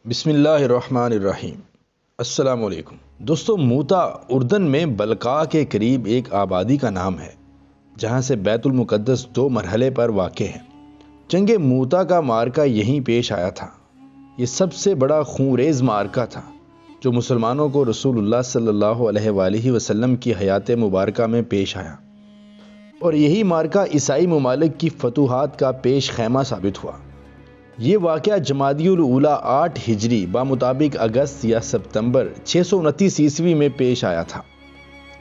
بسم اللہ الرحمن الرحیم۔ السلام علیکم دوستو، موتا اردن میں بلقاء کے قریب ایک آبادی کا نام ہے جہاں سے بیت المقدس 2 مرحلے پر واقع ہے۔ جنگ موتا کا معرکہ یہیں پیش آیا تھا۔ یہ سب سے بڑا خونریز معرکہ تھا جو مسلمانوں کو رسول اللہ صلی اللہ علیہ وآلہ وسلم کی حیات مبارکہ میں پیش آیا، اور یہی معرکہ عیسائی ممالک کی فتوحات کا پیش خیمہ ثابت ہوا۔ یہ واقعہ جمادی الاولیٰ 8 ہجری بمطابق اگست یا ستمبر 629 عیسوی میں پیش آیا تھا۔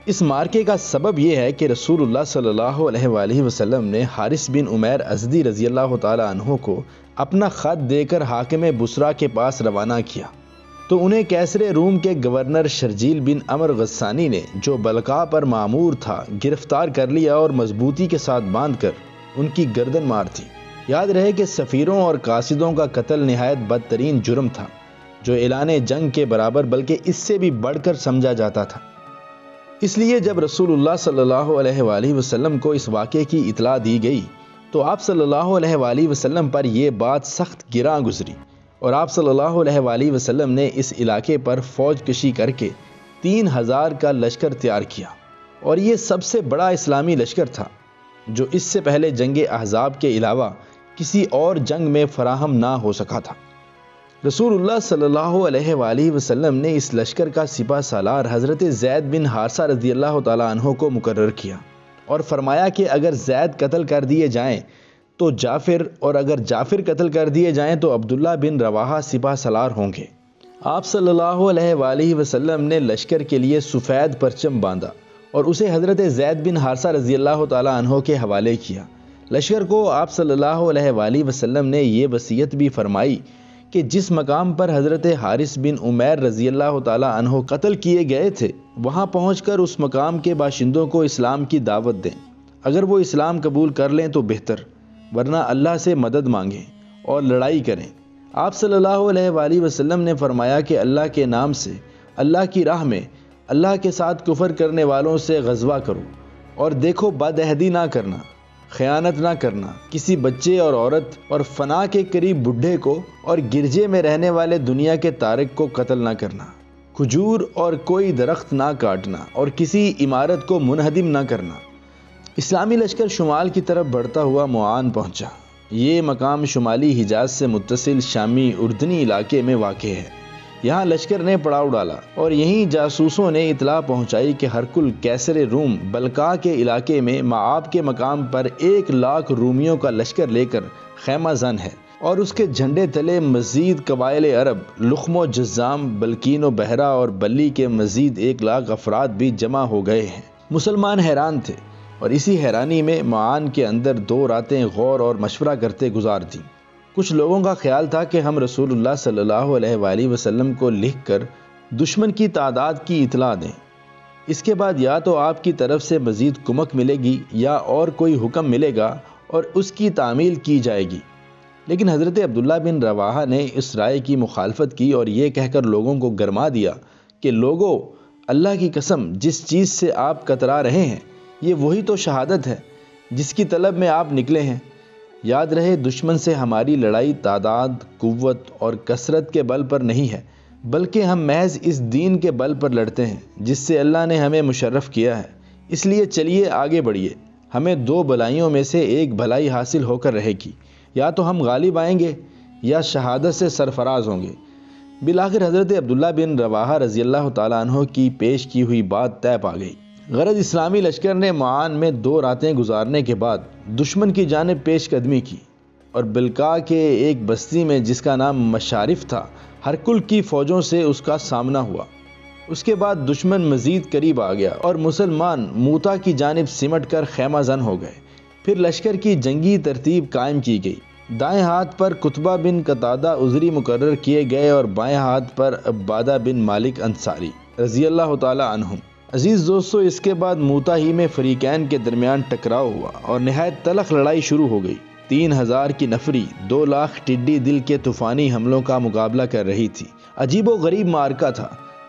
اس معرکے کا سبب یہ ہے کہ رسول اللہ صلی اللہ علیہ وآلہ وسلم نے حارث بن عمیر ازدی رضی اللہ تعالی عنہ کو اپنا خط دے کر حاکم بصرہ کے پاس روانہ کیا، تو انہیں کیسر روم کے گورنر شرجیل بن عمر غسانی نے، جو بلقاء پر مامور تھا، گرفتار کر لیا اور مضبوطی کے ساتھ باندھ کر ان کی گردن مار دی۔ یاد رہے کہ سفیروں اور قاصدوں کا قتل نہایت بدترین جرم تھا جو اعلان جنگ کے برابر بلکہ اس سے بھی بڑھ کر سمجھا جاتا تھا۔ اس لیے جب رسول اللہ صلی اللہ علیہ وآلہ وسلم کو اس واقعے کی اطلاع دی گئی تو آپ صلی اللہ علیہ وآلہ وسلم پر یہ بات سخت گراں گزری، اور آپ صلی اللہ علیہ وآلہ وسلم نے اس علاقے پر فوج کشی کر کے 3000 کا لشکر تیار کیا، اور یہ سب سے بڑا اسلامی لشکر تھا جو اس سے پہلے جنگ احزاب کے علاوہ کسی اور جنگ میں فراہم نہ ہو سکا تھا۔ رسول اللہ صلی اللہ علیہ وآلہ وسلم نے اس لشکر کا سپہ سالار حضرت زید بن حارثہ رضی اللہ تعالیٰ عنہ کو مقرر کیا، اور فرمایا کہ اگر زید قتل کر دیے جائیں تو جعفر، اور اگر جعفر قتل کر دیے جائیں تو عبداللہ بن رواحہ سپہ سالار ہوں گے۔ آپ صلی اللہ علیہ وآلہ وسلم نے لشکر کے لیے سفید پرچم باندھا اور اسے حضرت زید بن حارثہ رضی اللہ تعالیٰ عنہ کے حوالے کیا۔ لشکر کو آپ صلی اللہ علیہ وآلہ وسلم نے یہ وصیت بھی فرمائی کہ جس مقام پر حضرت حارث بن عمیر رضی اللہ تعالیٰ عنہ قتل کیے گئے تھے وہاں پہنچ کر اس مقام کے باشندوں کو اسلام کی دعوت دیں۔ اگر وہ اسلام قبول کر لیں تو بہتر، ورنہ اللہ سے مدد مانگیں اور لڑائی کریں۔ آپ صلی اللہ علیہ وآلہ وسلم نے فرمایا کہ اللہ کے نام سے اللہ کی راہ میں اللہ کے ساتھ کفر کرنے والوں سے غزوہ کرو، اور دیکھو بد عہدی نہ کرنا، خیانت نہ کرنا، کسی بچے اور عورت اور فنا کے قریب بڈھے کو، اور گرجے میں رہنے والے دنیا کے تارک کو قتل نہ کرنا، کھجور اور کوئی درخت نہ کاٹنا، اور کسی عمارت کو منہدم نہ کرنا۔ اسلامی لشکر شمال کی طرف بڑھتا ہوا معان پہنچا۔ یہ مقام شمالی حجاز سے متصل شامی اردنی علاقے میں واقع ہے۔ یہاں لشکر نے پڑاؤ ڈالا، اور یہیں جاسوسوں نے اطلاع پہنچائی کہ ہرقل کیسر روم بلقاء کے علاقے میں معاب کے مقام پر 1,00,000 رومیوں کا لشکر لے کر خیمہ زن ہے، اور اس کے جھنڈے تلے مزید قبائل عرب، لخم و جذام، بلکین و بحرہ اور بلی کے مزید 1,00,000 افراد بھی جمع ہو گئے ہیں۔ مسلمان حیران تھے، اور اسی حیرانی میں معان کے اندر 2 راتیں غور اور مشورہ کرتے گزار دیں۔ کچھ لوگوں کا خیال تھا کہ ہم رسول اللہ صلی اللہ علیہ وآلہ وسلم کو لکھ کر دشمن کی تعداد کی اطلاع دیں، اس کے بعد یا تو آپ کی طرف سے مزید کمک ملے گی یا اور کوئی حکم ملے گا اور اس کی تعمیل کی جائے گی۔ لیکن حضرت عبداللہ بن رواحہ نے اس رائے کی مخالفت کی اور یہ کہہ کر لوگوں کو گرما دیا کہ لوگو، اللہ کی قسم، جس چیز سے آپ کترا رہے ہیں یہ وہی تو شہادت ہے جس کی طلب میں آپ نکلے ہیں۔ یاد رہے، دشمن سے ہماری لڑائی تعداد، قوت اور کثرت کے بل پر نہیں ہے، بلکہ ہم محض اس دین کے بل پر لڑتے ہیں جس سے اللہ نے ہمیں مشرف کیا ہے۔ اس لیے چلیے آگے بڑھیے، ہمیں 2 بھلائیوں میں سے ایک بھلائی حاصل ہو کر رہے گی، یا تو ہم غالب آئیں گے یا شہادت سے سرفراز ہوں گے۔ بالآخر حضرت عبداللہ بن رواحہ رضی اللہ تعالیٰ عنہ کی پیش کی ہوئی بات طے پا گئی۔ غرض اسلامی لشکر نے معان میں 2 راتیں گزارنے کے بعد دشمن کی جانب پیش قدمی کی، اور بلقاء کے ایک بستی میں جس کا نام مشارف تھا، ہرقل کی فوجوں سے اس کا سامنا ہوا۔ اس کے بعد دشمن مزید قریب آ گیا اور مسلمان موتا کی جانب سمٹ کر خیمہ زن ہو گئے۔ پھر لشکر کی جنگی ترتیب قائم کی گئی۔ دائیں ہاتھ پر قطبہ بن قتادہ عذری مقرر کیے گئے اور بائیں ہاتھ پر عبادہ بن مالک انصاری رضی اللہ تعالیٰ عنہم۔ عزیز دوستو، اس کے بعد موتا ہی میں فریقین کے درمیان ٹکراؤ ہوا اور نہایت تلخ لڑائی شروع ہو گئی۔ 3000 کی نفری 2,00,000 ٹڈی دل کے طوفانی حملوں کا مقابلہ کر رہی تھی۔ عجیب و غریب معرکہ تھا،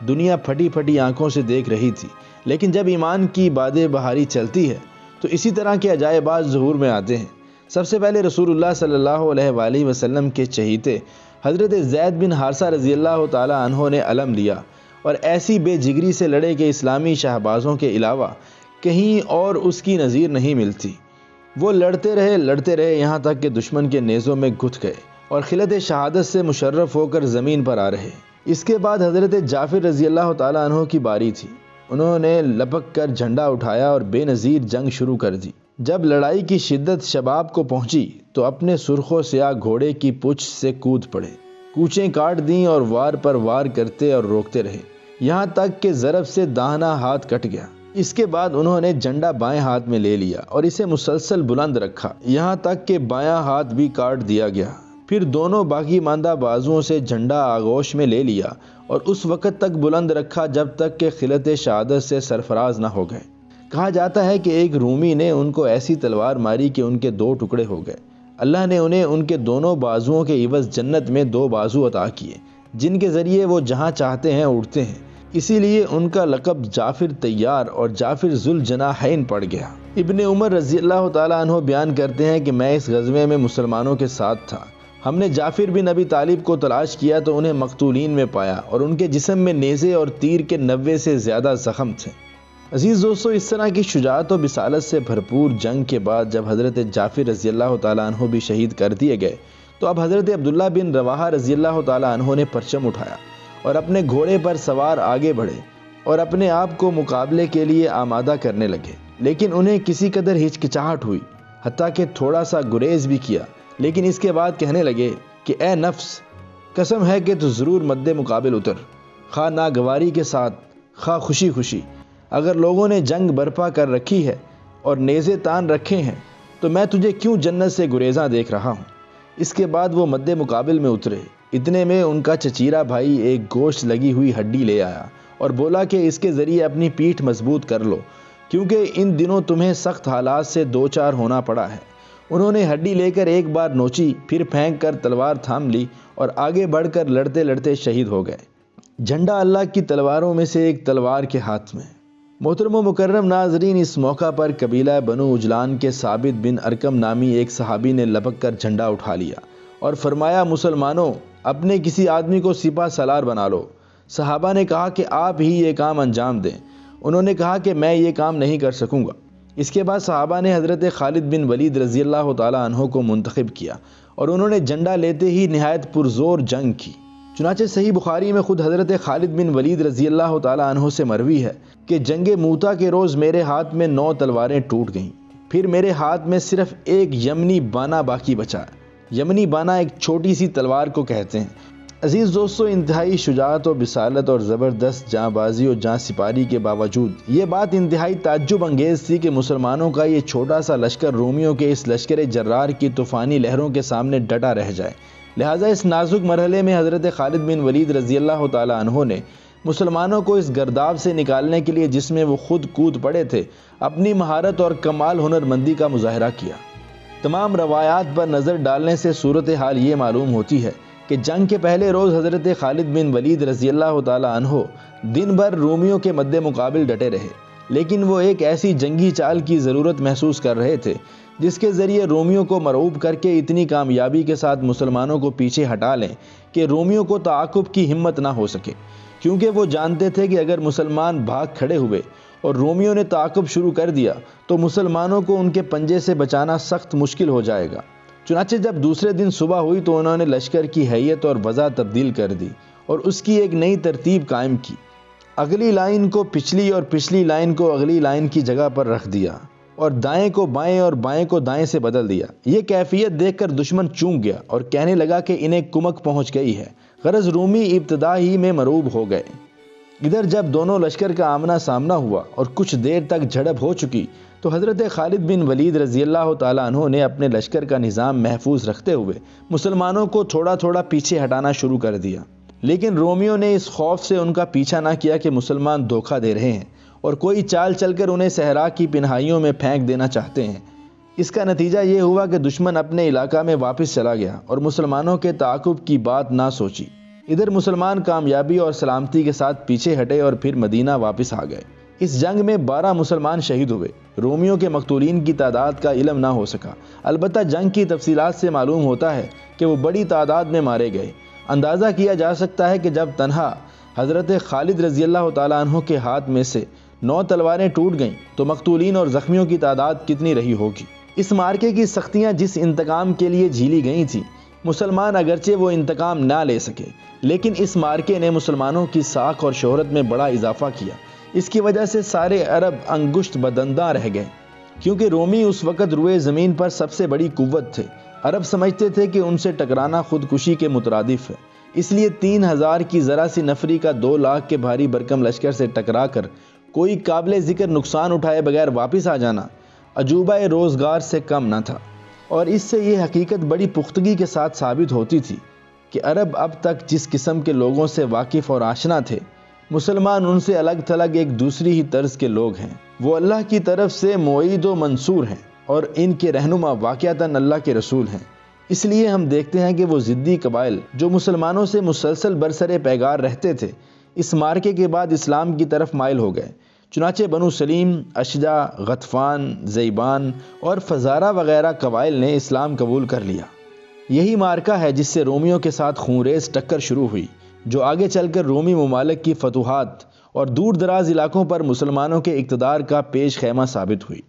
دنیا پھٹی پھٹی آنکھوں سے دیکھ رہی تھی، لیکن جب ایمان کی باد بہاری چلتی ہے تو اسی طرح کے عجائبات ظہور میں آتے ہیں۔ سب سے پہلے رسول اللہ صلی اللہ علیہ وآلہ وسلم کے چہیتے حضرت زید بن حارثہ رضی اللہ تعالی عنہ نے علم لیا اور ایسی بے جگری سے لڑے کہ اسلامی شہبازوں کے علاوہ کہیں اور اس کی نظیر نہیں ملتی۔ وہ لڑتے رہے یہاں تک کہ دشمن کے نیزوں میں گھت گئے اور خلعت شہادت سے مشرف ہو کر زمین پر آ رہے۔ اس کے بعد حضرت جعفر رضی اللہ تعالی عنہ کی باری تھی۔ انہوں نے لپک کر جھنڈا اٹھایا اور بے نظیر جنگ شروع کر دی۔ جب لڑائی کی شدت شباب کو پہنچی تو اپنے سرخ و سیاہ گھوڑے کی پچھ سے کود پڑے، کوچیں کاٹ دیں اور وار پر وار کرتے اور روکتے رہے، یہاں تک کہ ضرب سے داہنا ہاتھ کٹ گیا۔ اس کے بعد انہوں نے جھنڈا بائیں ہاتھ میں لے لیا اور اسے مسلسل بلند رکھا، یہاں تک کہ بایاں ہاتھ بھی کاٹ دیا گیا۔ پھر دونوں باقی ماندہ بازوؤں سے جھنڈا آغوش میں لے لیا اور اس وقت تک بلند رکھا جب تک کہ خلعت شہادت سے سرفراز نہ ہو گئے۔ کہا جاتا ہے کہ ایک رومی نے ان کو ایسی تلوار ماری کہ ان کے 2 ٹکڑے ہو گئے۔ اللہ نے انہیں ان کے دونوں بازوؤں کے عوض جنت میں 2 بازو عطا کیے جن کے ذریعے وہ جہاں چاہتے ہیں اڑتے ہیں، اسی لیے ان کا لقب جعفر طیار اور جعفر ذوالجناحین پڑ گیا۔ ابن عمر رضی اللہ تعالیٰ عنہ بیان کرتے ہیں کہ میں اس غزوے میں مسلمانوں کے ساتھ تھا۔ ہم نے جعفر بن ابی طالب کو تلاش کیا تو انہیں مقتولین میں پایا اور ان کے جسم میں نیزے اور تیر کے 90 سے زیادہ زخم تھے۔ عزیز دوستو، اس طرح کی شجاعت و بصالت سے بھرپور جنگ کے بعد جب حضرت جعفر رضی اللہ تعالیٰ عنہ بھی شہید کر دیے گئے تو اب حضرت عبداللہ بن رواحہ رضی اللہ تعالیٰ عنہ نے پرچم اٹھایا اور اپنے گھوڑے پر سوار آگے بڑھے اور اپنے آپ کو مقابلے کے لیے آمادہ کرنے لگے، لیکن انہیں کسی قدر ہچکچاہٹ ہوئی، حتیٰ کہ تھوڑا سا گریز بھی کیا، لیکن اس کے بعد کہنے لگے کہ اے نفس، قسم ہے کہ تو ضرور مد مقابل اتر، خواہ ناگواری کے ساتھ خواہ خوشی خوشی۔ اگر لوگوں نے جنگ برپا کر رکھی ہے اور نیزے تان رکھے ہیں تو میں تجھے کیوں جنت سے گریزاں دیکھ رہا ہوں۔ اس کے بعد وہ مد مقابل میں اترے، اتنے میں ان کا چچیرا بھائی ایک گوشت لگی ہوئی ہڈی لے آیا اور بولا کہ اس کے ذریعے اپنی پیٹھ مضبوط کر لو، کیونکہ ان دنوں تمہیں سخت حالات سے 2-4 ہونا پڑا ہے۔ انہوں نے ہڈی لے کر ایک بار نوچی، پھر پھینک کر تلوار تھام لی اور آگے بڑھ کر لڑتے لڑتے شہید ہو گئے۔ جھنڈا اللہ کی تلواروں میں سے ایک تلوار کے ہاتھ میں۔ محترم و مکرم ناظرین، اس موقع پر قبیلہ بنو اجلان کے ثابت بن ارقم نامی ایک صحابی نے لپک کر جھنڈا اٹھا لیا اور فرمایا، مسلمانوں، اپنے کسی آدمی کو سپہ سالار بنا لو۔ صحابہ نے کہا کہ آپ ہی یہ کام انجام دیں۔ انہوں نے کہا کہ میں یہ کام نہیں کر سکوں گا۔ اس کے بعد صحابہ نے حضرت خالد بن ولید رضی اللہ تعالیٰ عنہ کو منتخب کیا اور انہوں نے جھنڈا لیتے ہی نہایت پرزور جنگ کی۔ چنانچہ صحیح بخاری میں خود حضرت خالد بن ولید رضی اللہ تعالیٰ عنہ سے مروی ہے کہ جنگ موتا کے روز میرے ہاتھ میں 9 تلواریں ٹوٹ گئیں، پھر میرے ہاتھ میں صرف ایک یمنی بانا باقی بچا۔ یمنی بانا ایک چھوٹی سی تلوار کو کہتے ہیں۔ عزیز دوستو، انتہائی شجاعت و بصالت اور زبردست جاں بازی اور جاں سپاری کے باوجود یہ بات انتہائی تعجب انگیز تھی کہ مسلمانوں کا یہ چھوٹا سا لشکر رومیوں کے اس لشکر جرار کی طوفانی لہروں کے سامنے ڈٹا رہ جائے۔ لہٰذا اس نازک مرحلے میں حضرت خالد بن ولید رضی اللہ تعالیٰ عنہ نے مسلمانوں کو اس گرداب سے نکالنے کے لیے، جس میں وہ خود کود پڑے تھے، اپنی مہارت اور کمال ہنرمندی کا مظاہرہ کیا۔ تمام روایات پر نظر ڈالنے سے صورتحال یہ معلوم ہوتی ہے کہ جنگ کے پہلے روز حضرت خالد بن ولید رضی اللہ تعالیٰ عنہ دن بھر رومیوں کے مد مقابل ڈٹے رہے، لیکن وہ ایک ایسی جنگی چال کی ضرورت محسوس کر رہے تھے جس کے ذریعے رومیوں کو مرعوب کر کے اتنی کامیابی کے ساتھ مسلمانوں کو پیچھے ہٹا لیں کہ رومیوں کو تعاقب کی ہمت نہ ہو سکے، کیونکہ وہ جانتے تھے کہ اگر مسلمان بھاگ کھڑے ہوئے اور رومیوں نے تعاقب شروع کر دیا تو مسلمانوں کو ان کے پنجے سے بچانا سخت مشکل ہو جائے گا۔ چنانچہ جب دوسرے دن صبح ہوئی تو انہوں نے لشکر کی حیت اور وضع تبدیل کر دی اور اس کی ایک نئی ترتیب قائم کی۔ اگلی لائن کو پچھلی اور پچھلی لائن کو اگلی لائن کی جگہ پر رکھ دیا اور دائیں کو بائیں اور بائیں کو دائیں سے بدل دیا۔ یہ کیفیت دیکھ کر دشمن چونک گیا اور کہنے لگا کہ انہیں کمک پہنچ گئی ہے۔ غرض رومی ابتدا ہی میں مرعوب ہو گئے۔ ادھر جب دونوں لشکر کا آمنا سامنا ہوا اور کچھ دیر تک جھڑپ ہو چکی تو حضرت خالد بن ولید رضی اللہ تعالیٰ عنہ نے اپنے لشکر کا نظام محفوظ رکھتے ہوئے مسلمانوں کو تھوڑا تھوڑا پیچھے ہٹانا شروع کر دیا، لیکن رومیوں نے اس خوف سے ان کا پیچھا نہ کیا کہ مسلمان دھوکہ دے رہے ہیں اور کوئی چال چل کر انہیں صحرا کی پنہائیوں میں پھینک دینا چاہتے ہیں۔ اس کا نتیجہ یہ ہوا کہ دشمن اپنے علاقہ میں واپس چلا گیا اور مسلمانوں کے تعاقب کی بات نہ سوچی۔ ادھر مسلمان کامیابی اور سلامتی کے ساتھ پیچھے ہٹے اور پھر مدینہ واپس آ گئے۔ اس جنگ میں 12 مسلمان شہید ہوئے۔ رومیوں کے مقتولین کی تعداد کا علم نہ ہو سکا، البتہ جنگ کی تفصیلات سے معلوم ہوتا ہے کہ وہ بڑی تعداد میں مارے گئے۔ اندازہ کیا جا سکتا ہے کہ جب تنہا حضرت خالد رضی اللہ تعالیٰ عنہ کے ہاتھ میں سے 9 تلواریں ٹوٹ گئیں تو مقتولین اور زخمیوں کی تعداد کتنی رہی ہوگی۔ اس مارکے کی سختیاں جس انتقام کے لیے جھیلی گئی تھیں، مسلمان اگرچہ وہ انتقام نہ لے سکے، لیکن اس مارکے نے مسلمانوں کی ساکھ اور شہرت میں بڑا اضافہ کیا۔ اس کی وجہ سے سارے عرب انگشت بدنداں رہ گئے، کیونکہ رومی اس وقت روئے زمین پر سب سے بڑی قوت تھے۔ عرب سمجھتے تھے کہ ان سے ٹکرانا خودکشی کے مترادف ہے، اس لیے 3000 کی ذرا سی نفری کا 2 لاکھ کے بھاری بھرکم لشکر سے ٹکرا کر کوئی قابل ذکر نقصان اٹھائے بغیر واپس آ جانا عجوبہ روزگار سے کم نہ تھا۔ اور اس سے یہ حقیقت بڑی پختگی کے ساتھ ثابت ہوتی تھی کہ عرب اب تک جس قسم کے لوگوں سے واقف اور آشنا تھے، مسلمان ان سے الگ تھلگ ایک دوسری ہی طرز کے لوگ ہیں۔ وہ اللہ کی طرف سے معید و منصور ہیں اور ان کے رہنما واقعتاً اللہ کے رسول ہیں۔ اس لیے ہم دیکھتے ہیں کہ وہ ضدی قبائل جو مسلمانوں سے مسلسل برسر پیگار رہتے تھے، اس مارکے کے بعد اسلام کی طرف مائل ہو گئے۔ چنانچہ بنو سلیم، اشجع، غطفان، ذیبان اور فزارہ وغیرہ قبائل نے اسلام قبول کر لیا۔ یہی مارکہ ہے جس سے رومیوں کے ساتھ خونریز ٹکر شروع ہوئی، جو آگے چل کر رومی ممالک کی فتوحات اور دور دراز علاقوں پر مسلمانوں کے اقتدار کا پیش خیمہ ثابت ہوئی۔